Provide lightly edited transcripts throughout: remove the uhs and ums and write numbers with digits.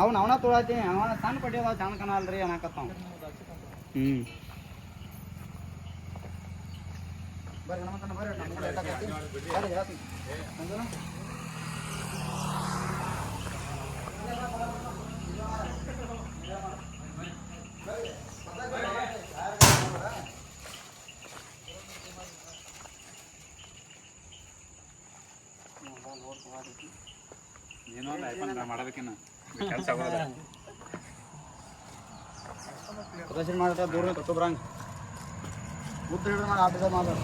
ಅವನ ತೊಳತಿ ಅವನ ಸಣ್ಣ ಪಟ್ಟಿಯದ ಚಂದ ಕನಲ್ರಿ ಅನ್ನಕತ್ತಾವ ಬರ್ರಿ ಏನೋ ಮಾಡೋದಕ್ಕಿನ್ನ ಕೆಲಸ ಪ್ರದರ್ಶನ ಮಾಡ್ತಾ ದೂರ ತಗೊಬ್ರಂಗ ಮುದ್ದೆ ಹಿಡಿದು ಮಾಡಿ ಆಟದ ಮಾತಾಡ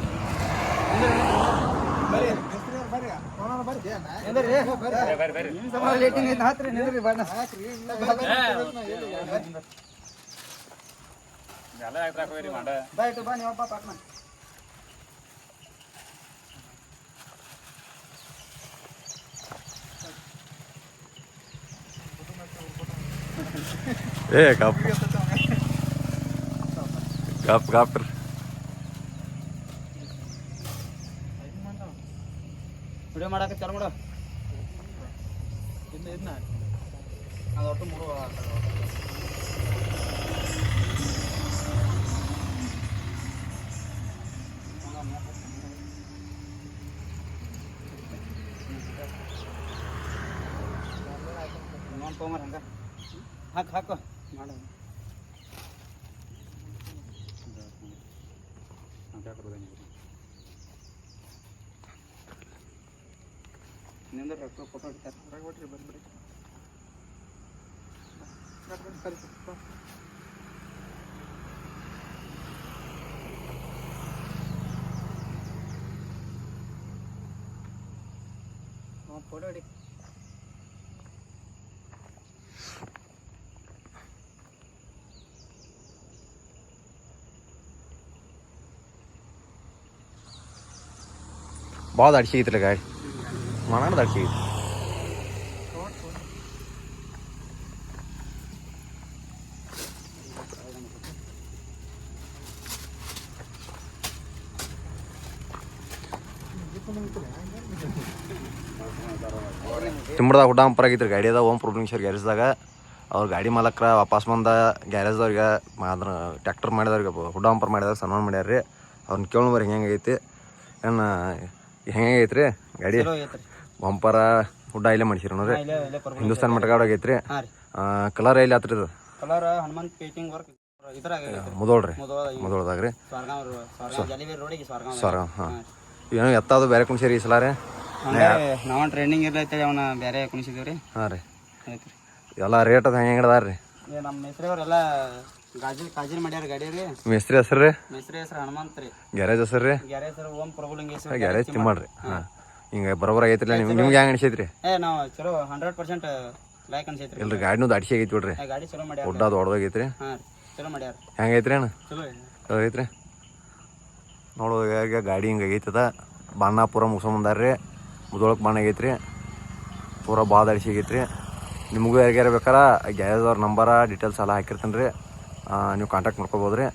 ಬಾಯ್ತು ಬಾ ನೀವಪ್ಪ ಪಾಟ್ನ ಏ ಗಪ್ ಗಪ್ ಗಪ್ ವಿಡಿಯೋ ಮಾಡಕ್ಕೆ ಚಾಲು ಮಾಡು ಅದು ಒಟ್ಟು 3 ಇನ್ನೊಂದು ತೊಗೊಂಬರ ಹಂಗೆ ಹಾಕು ಮಾಡು ಇನ್ನೊಂದು ಫೋಟೋ ಹೊಡಿತಾರೆ ಹೊರಗೆ ಹೊಟ್ರಿ ಬರ್ರಿ ಫೋಟೋ ಹೊಡಿ ಭಾಳ ಅಡ್ಸಿಗಿತ್ತಲ್ಲ ಗಾಡಿ ಮನಾಡ್ದು ಅಡ್ಸಿಗಿತ್ತು ತಿಂಬಡ್ದಾಗ ಹುಡ್ಡಾಂಪರ್ ಆಗಿತ್ತು ಗಾಡಿ ಅದ ಓಮ್ ಪ್ರೊಬ್ಲಿಂಗ್ಸರ್ ಗ್ಯಾರೇಜ್ದಾಗ ಅವ್ರ ಗಾಡಿ ಮಾಲಕ್ರ ವಾಪಸ್ ಬಂದ ಗ್ಯಾರೇಜ್ದವ್ರಿಗೆ ಅದ್ರ ಟ್ಯಾಕ್ಟರ್ ಮಾಡಿದವ್ರಿಗೆ ಹುಡ್ಡಾಂಪರ್ ಮಾಡಿದವ್ರು ಸನ್ಮಾನ ಮಾಡ್ಯಾರ ರೀ ಅವ್ರನ್ನ ಕೇಳೋಬರಿ ಹೆಂಗೈತಿ ಏನು ಹೆಂಗೈತಿ ರೀ ಗಾಡಿ ಬಂಪರ ಹುಡ್ಡ ಇಲ್ಲೇ ಮಾಡಿಸಿರಿ ನೋಡ್ರಿ ಹಿಂದೂಸ್ತಾನ್ ಮಟಗಾಡ್ ಆಗೈತ್ರಿ ಕಲರ್ ಎಲ್ಲಿ ಆತ್ರಿ ಇದು ಕಲರ್ ಹನುಮಂತ್ ಪೇಂಟಿಂಗ್ ವರ್ಕ್ ಮುದೋಳ್ರಿ ಮುದೋಳ್ದಾಗ್ರಿ ಸ್ವರ್ಗ ಹಾಂ ಏನೋ ಎತ್ತಾದು ಬೇರೆ ಕುಣಿಸಿರಿ ಈ ಸಲ ರೀ ನಾವು ಟ್ರೈನಿಂಗ್ ಇರ್ಲೈತೆ ಅವನ ಬೇರೆ ಕುಣಿಸಿದೀವಿ ರೀ ಹಾಂ ರೀ ಎಲ್ಲ ರೇಟ್ ಅದು ಹೆಂಗೆ ಹಿಡ್ದಾರ ರೀ ನಮ್ಮ ಮೇಸ್ತ್ರಿ ಅವರೆಲ್ಲ ಕಾಜಿಲ್ ಮಾಡ್ಯಾರ ಗಾಡಿ ರೀ ಮೇಸ್ತ್ರಿ ಹೆಸರು ರೀ ಮೇಸ್ತ್ರಿ ಹೆಸರು ಹನುಮಂತ್ ರೀ ಗ್ಯಾರೇಜ್ ಹೆಸರು ರೀ ಗ್ಯಾರೇಜ್ ಸರ್ ಓಂ ಪ್ರಭುಲಿಂಗೇಶ್ವರ ಗ್ಯಾರೇಜ್ ತಿಮ್ಮಡ್ರಿ ಹಾಂ ಹಿಂಗೆ ಬರೋಬರ ಆಗೈತಿಲ್ಲ ನಿಮ್ಗೆ ಹೆಂಗೆ ಅನಿಸೈತ್ರಿ ನಾವು ಚಲೋ 100% ಲೈಕ್ ಅನ್ಸೈತ್ರಿ ಇಲ್ರಿ ಗಾಡಿನೂ ದಾಡ್ಸಿ ಆಗೈತಿ ಬಿಡ್ರಿ ಗಾಡಿ ಚಲೋ ಮಾಡ್ಯಾರ ದೊಡ್ಡದು ಹೊಡೆದೋಗೈತ್ರಿ ಹಾಂ ಚಲೋ ಮಾಡ್ಯಾರ ಹೆಂಗೈತ್ರಿ ಅಣ್ಣ ಚಲೋ ಐತ್ರಿ ನೋಡೋದು ಈಗ ಗಾಡಿ ಹಿಂಗೆ ಆಗೈತದ ಬಣ್ಣ ಪೂರ ಮುಗಿಸ್ಕೊಂಬಂದಾರ್ರಿ ಮುದೊಳಕ್ಕೆ ಬಣ್ಣ ಆಗೈತ್ರಿ ಪೂರ ಭಾಳ ದಾಡ್ಸಿ ಆಗೈತ್ರಿ ನಿಮಗೂ ಯಾರಿಗಾರ ಬೇಕಾರ ಗ್ಯಾರೇಜ್ದವ್ರ ನಂಬರ ಡೀಟೇಲ್ಸ್ ಎಲ್ಲ ಹಾಕಿರ್ತೀನಿ ರೀ ನೀವು ಕಾಂಟ್ಯಾಕ್ಟ್ ಮಾಡ್ಕೋಬೋದು ರೀ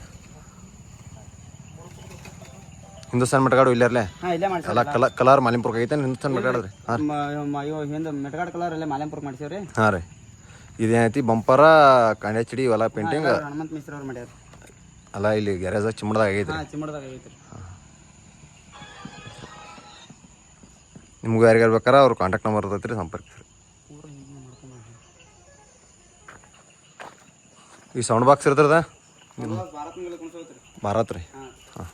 ಹಿಂದೂಸ್ತಾನ್ ಮಟಗಾಡು ಇಲ್ಲರ್ಲೆ ಎಲ್ಲ ಕಲರ್ ಮಾಲಿಂಪುರ್ಗೆ ಐತೆ ಹಿಂದೂಸ್ತಾನ್ ಮಟಗಾಡ್ರಿ ಹಾಂ ಹಿಂದೆ ಮೆಟಗಾಡ್ ಕಲರ್ ಅಲ್ಲೇ ಮಾಲಿಂಪುರ್ ಮಾಡ್ಸೇವ್ರಿ ಹಾಂ ರೀ ಇದೇನೈತಿ ಬಂಪರ ಕಾಂಡೆ ಚಿಡಿ ಇವೆಲ್ಲ ಪೇಂಟಿಂಗ್ ಹನುಮಂತ್ ಮಿಶ್ರ ಅವ್ರು ಮಾಡ್ಯಾರ ಅಲ್ಲ ಇಲ್ಲಿ ಗ್ಯಾರೇಜ್ ಚಿಮ್ಮಡ್ದಾಗ ಆಗೈತಿ ಚಿಮ್ಮಡ್ದಾಗ ಆಗೈತ್ರಿ ನಿಮ್ಗೆ ಯಾರಿಗಾರ ಬೇಕಾರ ಅವ್ರು ಕಾಂಟ್ಯಾಕ್ಟ್ ನಂಬರ್ ಇರ್ತೈತಿ ರೀ ಸಂಪರ್ಕಿಸ್ರಿ ಈ ಸೌಂಡ್ ಬಾಕ್ಸ್ ಇರ್ತದ ಭಾರತ್ ರೀ ಹಾಂ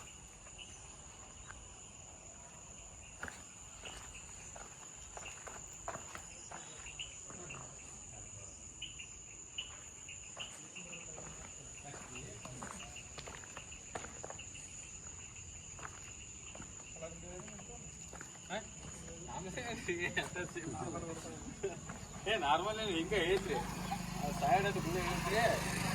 ನಾರ್ಮಲ್ ಹಿಂಗೆ ಐತ್ರಿ ಸೈಡ್ ಅದು ಗುಣ ಐತ್ರಿ